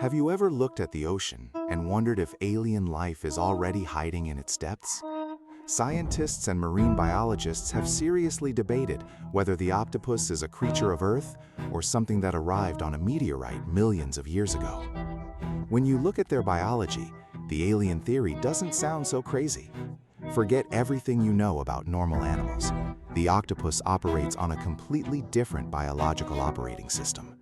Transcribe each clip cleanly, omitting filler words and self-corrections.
Have you ever looked at the ocean and wondered if alien life is already hiding in its depths? Scientists and marine biologists have seriously debated whether the octopus is a creature of Earth or something that arrived on a meteorite millions of years ago. When you look at their biology, the alien theory doesn't sound so crazy. Forget everything you know about normal animals. The octopus operates on a completely different biological operating system.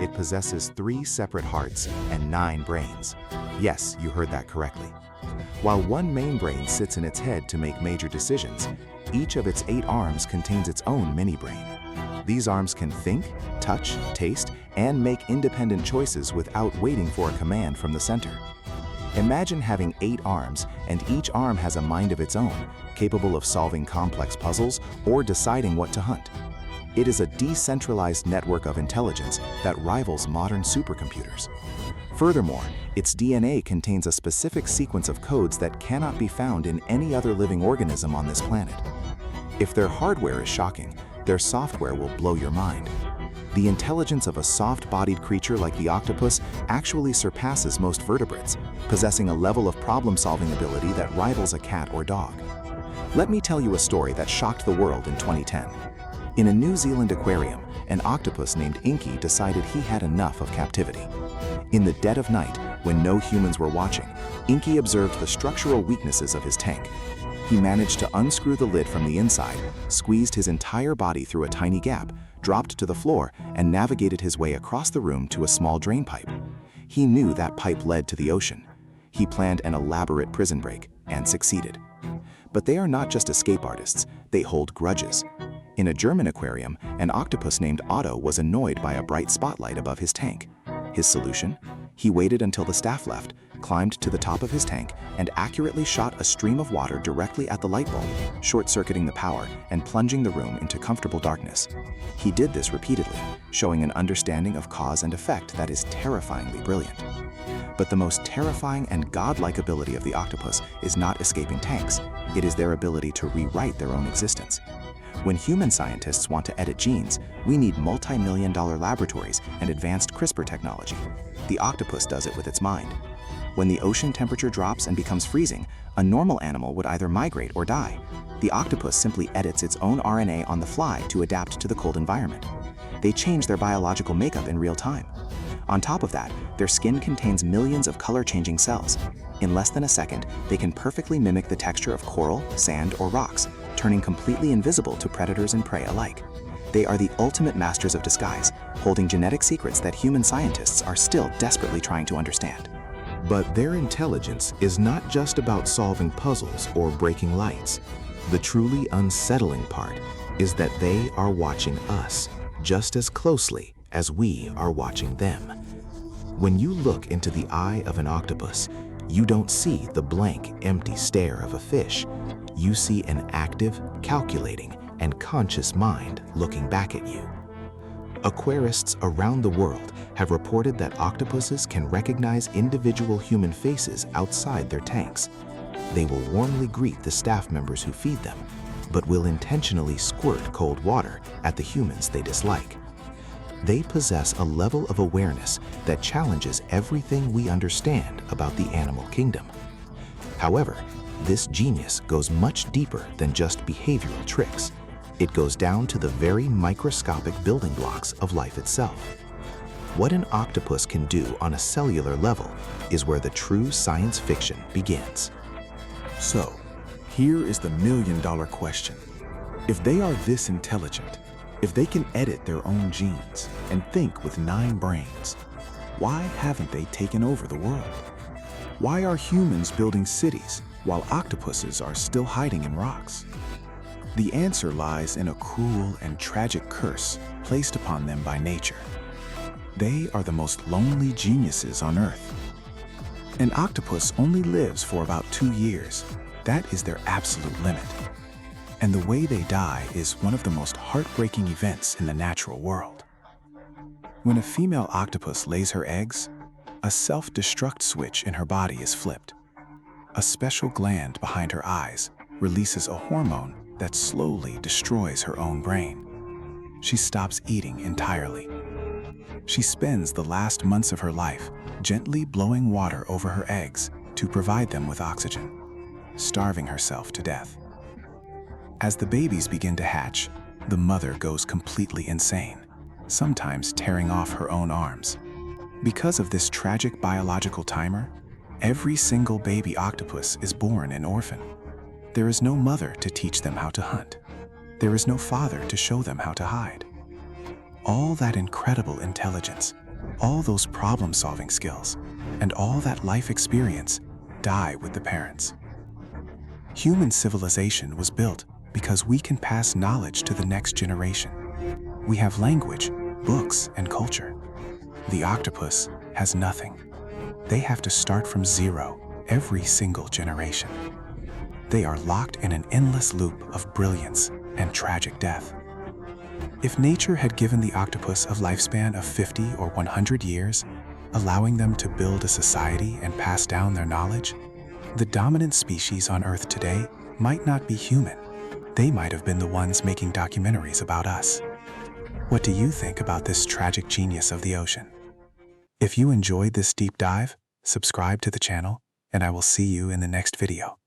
It possesses 3 separate hearts and 9 brains. Yes, you heard that correctly. While one main brain sits in its head to make major decisions, each of its 8 arms contains its own mini-brain. These arms can think, touch, taste, and make independent choices without waiting for a command from the center. Imagine having 8 arms, and each arm has a mind of its own, capable of solving complex puzzles or deciding what to hunt. It is a decentralized network of intelligence that rivals modern supercomputers. Furthermore, its DNA contains a specific sequence of codes that cannot be found in any other living organism on this planet. If their hardware is shocking, their software will blow your mind. The intelligence of a soft-bodied creature like the octopus actually surpasses most vertebrates, possessing a level of problem-solving ability that rivals a cat or dog. Let me tell you a story that shocked the world in 2010. In a New Zealand aquarium, an octopus named Inky decided he had enough of captivity. In the dead of night, when no humans were watching, Inky observed the structural weaknesses of his tank. He managed to unscrew the lid from the inside, squeezed his entire body through a tiny gap, dropped to the floor, and navigated his way across the room to a small drain pipe. He knew that pipe led to the ocean. He planned an elaborate prison break, and succeeded. But they are not just escape artists, they hold grudges. In a German aquarium, an octopus named Otto was annoyed by a bright spotlight above his tank. His solution? He waited until the staff left, climbed to the top of his tank, and accurately shot a stream of water directly at the light bulb, short-circuiting the power and plunging the room into comfortable darkness. He did this repeatedly, showing an understanding of cause and effect that is terrifyingly brilliant. But the most terrifying and godlike ability of the octopus is not escaping tanks, it is their ability to rewrite their own existence. When human scientists want to edit genes, we need multi-million-dollar laboratories and advanced CRISPR technology. The octopus does it with its mind. When the ocean temperature drops and becomes freezing, a normal animal would either migrate or die. The octopus simply edits its own RNA on the fly to adapt to the cold environment. They change their biological makeup in real time. On top of that, their skin contains millions of color-changing cells. In less than a second, they can perfectly mimic the texture of coral, sand, or rocks, turning completely invisible to predators and prey alike. They are the ultimate masters of disguise, holding genetic secrets that human scientists are still desperately trying to understand. But their intelligence is not just about solving puzzles or breaking lights. The truly unsettling part is that they are watching us just as closely as we are watching them. When you look into the eye of an octopus, you don't see the blank, empty stare of a fish. You see an active, calculating, and conscious mind looking back at you. Aquarists around the world have reported that octopuses can recognize individual human faces outside their tanks. They will warmly greet the staff members who feed them, but will intentionally squirt cold water at the humans they dislike. They possess a level of awareness that challenges everything we understand about the animal kingdom. However, this genius goes much deeper than just behavioral tricks. It goes down to the very microscopic building blocks of life itself. What an octopus can do on a cellular level is where the true science fiction begins. So, here is the million-dollar question. If they are this intelligent, if they can edit their own genes and think with 9 brains, why haven't they taken over the world? Why are humans building cities while octopuses are still hiding in rocks? The answer lies in a cruel and tragic curse placed upon them by nature. They are the most lonely geniuses on Earth. An octopus only lives for about 2 years. That is their absolute limit. And the way they die is one of the most heartbreaking events in the natural world. When a female octopus lays her eggs, a self-destruct switch in her body is flipped. A special gland behind her eyes releases a hormone that slowly destroys her own brain. She stops eating entirely. She spends the last months of her life gently blowing water over her eggs to provide them with oxygen, starving herself to death. As the babies begin to hatch, the mother goes completely insane, sometimes tearing off her own arms. Because of this tragic biological timer, every single baby octopus is born an orphan. There is no mother to teach them how to hunt. There is no father to show them how to hide. All that incredible intelligence, all those problem-solving skills, and all that life experience die with the parents. Human civilization was built because we can pass knowledge to the next generation. We have language, books, and culture. The octopus has nothing. They have to start from zero every single generation. They are locked in an endless loop of brilliance and tragic death. If nature had given the octopus a lifespan of 50 or 100 years, allowing them to build a society and pass down their knowledge, the dominant species on Earth today might not be human. They might have been the ones making documentaries about us. What do you think about this tragic genius of the ocean? If you enjoyed this deep dive, subscribe to the channel, and I will see you in the next video.